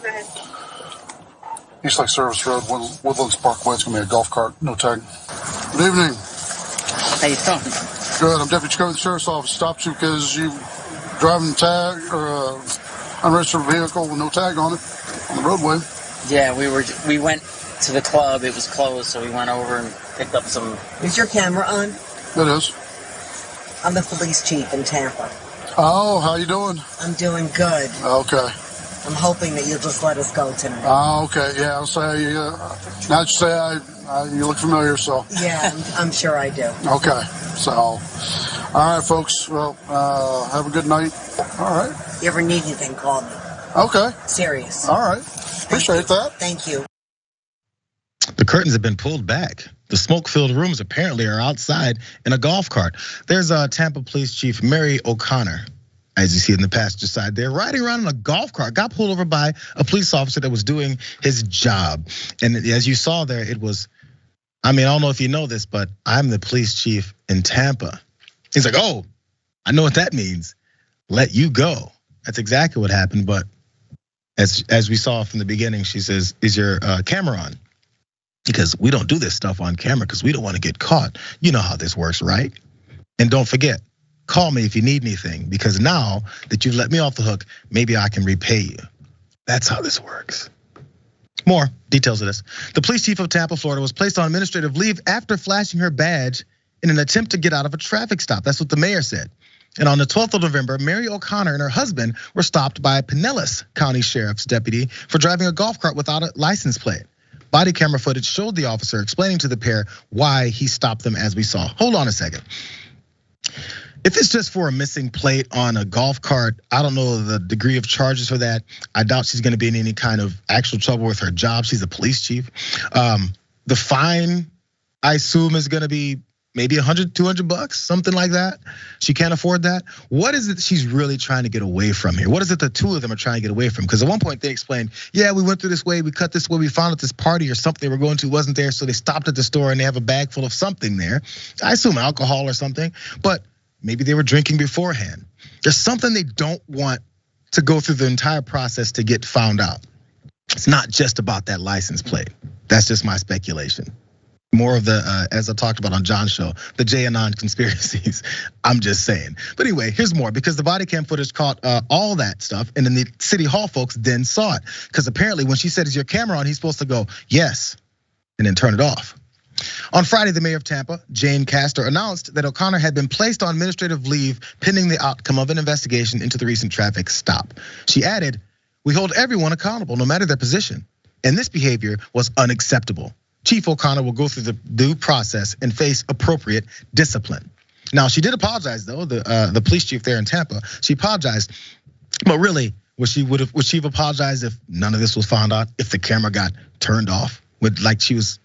Go ahead. East Lake Service Road, Woodlands Parkway. It's going to be a golf cart, no tag. Good evening. How you doing? Good. I'm Deputy Chief of the Sheriff's Office. Stopped you because you driving tag or unregistered vehicle with no tag on it on the roadway. Yeah, we went to the club. It was closed, so we went over and picked up some. Is your camera on? It is. I'm the police chief in Tampa. Oh, how you doing? I'm doing good. Okay. I'm hoping that you'll just let us go tonight. Oh, okay. Yeah, I'll say, now that you say you look familiar, so. Yeah, I'm sure I do. Okay. So, all right, folks. Well, have a good night. All right. You ever need anything, call me. Okay. Serious. All right. Appreciate that. Thank you. The curtains have been pulled back. The smoke-filled rooms apparently are outside in a golf cart. There's Tampa Police Chief Mary O'Connor, as you see in the passenger side there, riding around in a golf cart, got pulled over by a police officer that was doing his job. And as you saw there, it was, I don't know if you know this, but I'm the police chief in Tampa. He's like, oh, I know what that means. Let you go. That's exactly what happened. But as we saw from the beginning, she says, is your camera on? Because we don't do this stuff on camera because we don't want to get caught. You know how this works, right? And don't forget, call me if you need anything, because now that you've let me off the hook, maybe I can repay you. That's how this works. More details of this. The police chief of Tampa, Florida was placed on administrative leave after flashing her badge in an attempt to get out of a traffic stop. That's what the mayor said. And on the 12th of November, Mary O'Connor and her husband were stopped by a Pinellas County Sheriff's deputy for driving a golf cart without a license plate. Body camera footage showed the officer explaining to the pair why he stopped them, as we saw. Hold on a second. If it's just for a missing plate on a golf cart, I don't know the degree of charges for that. I doubt she's gonna be in any kind of actual trouble with her job. She's a police chief. The fine, I assume, is gonna be maybe $100, $200, something like that. She can't afford that. What is it she's really trying to get away from here? What is it the two of them are trying to get away from? Because at one point they explained, yeah, we went through this way, we cut this way, we found out this party or something they were going to wasn't there, so they stopped at the store and they have a bag full of something there. I assume alcohol or something, but maybe they were drinking beforehand. There's something they don't want to go through the entire process to get found out. It's not just about that license plate. That's just my speculation. More of the, as I talked about on John's show, the JAnon conspiracies. I'm just saying. But anyway, here's more, because the body cam footage caught all that stuff, and then the city hall folks then saw it. Because apparently when she said, is your camera on, he's supposed to go, yes, and then turn it off. On Friday, the mayor of Tampa, Jane Castor, announced that O'Connor had been placed on administrative leave pending the outcome of an investigation into the recent traffic stop. She added, we hold everyone accountable, no matter their position, and this behavior was unacceptable. Chief O'Connor will go through the due process and face appropriate discipline. Now, she did apologize though, the police chief there in Tampa. She apologized, but really, would she have apologized if none of this was found out, if the camera got turned off, like she was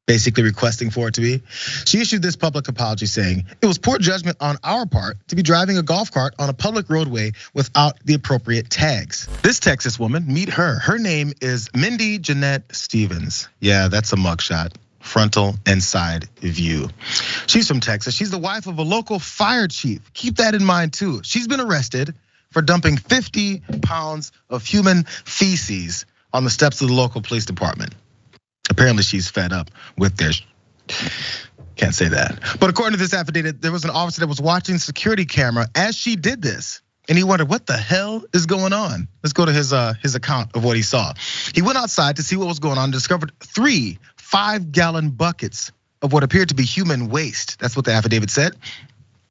basically requesting for it to be? She issued this public apology saying, it was poor judgment on our part to be driving a golf cart on a public roadway without the appropriate tags. This Texas woman, meet her. Her name is Mindy Jeanette Stevens. Yeah, that's a mugshot. Frontal and side view. She's from Texas. She's the wife of a local fire chief. Keep that in mind too. She's been arrested for dumping 50 pounds of human feces on the steps of the local police department. Apparently she's fed up with their, can't say that. But according to this affidavit, there was an officer that was watching security camera as she did this. And he wondered, what the hell is going on? Let's go to his account of what he saw. He went outside to see what was going on and discovered 3 5-gallon buckets of what appeared to be human waste. That's what the affidavit said.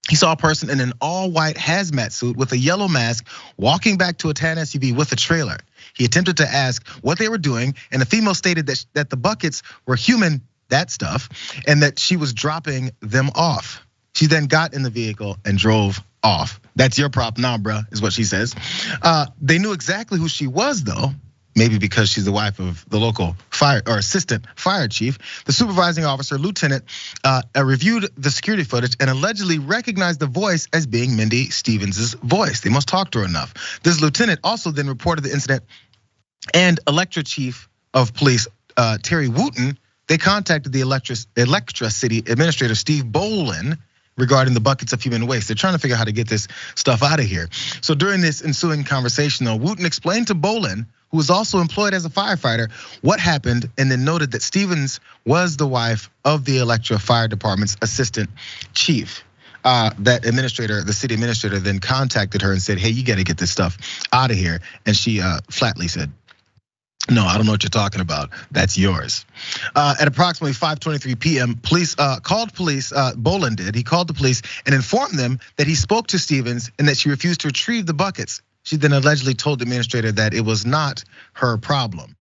He saw a person in an all-white hazmat suit with a yellow mask walking back to a tan SUV with a trailer. He attempted to ask what they were doing, and the female stated that the buckets were human, that stuff, and that she was dropping them off. She then got in the vehicle and drove off. That's your prop now, bruh, is what she says. They knew exactly who she was though. Maybe because she's the wife of the local fire or assistant fire chief. The supervising officer, lieutenant, reviewed the security footage and allegedly recognized the voice as being Mindy Stevens' voice. They must talk to her enough. This lieutenant also then reported the incident, and Electra Chief of Police Terry Wooten, they contacted the Electra City Administrator Steve Bolin regarding the buckets of human waste. They're trying to figure out how to get this stuff out of here. So during this ensuing conversation though, Wooten explained to Bolin who was also employed as a firefighter, what happened, and then noted that Stevens was the wife of the Electra Fire Department's assistant chief. That administrator, the city administrator, then contacted her and said, "Hey, you got to get this stuff out of here." And she flatly said, "No, I don't know what you're talking about. That's yours." At approximately 5:23 p.m., police called police. Boland did. He called the police and informed them that he spoke to Stevens and that she refused to retrieve the buckets. She then allegedly told the administrator that it was not her problem.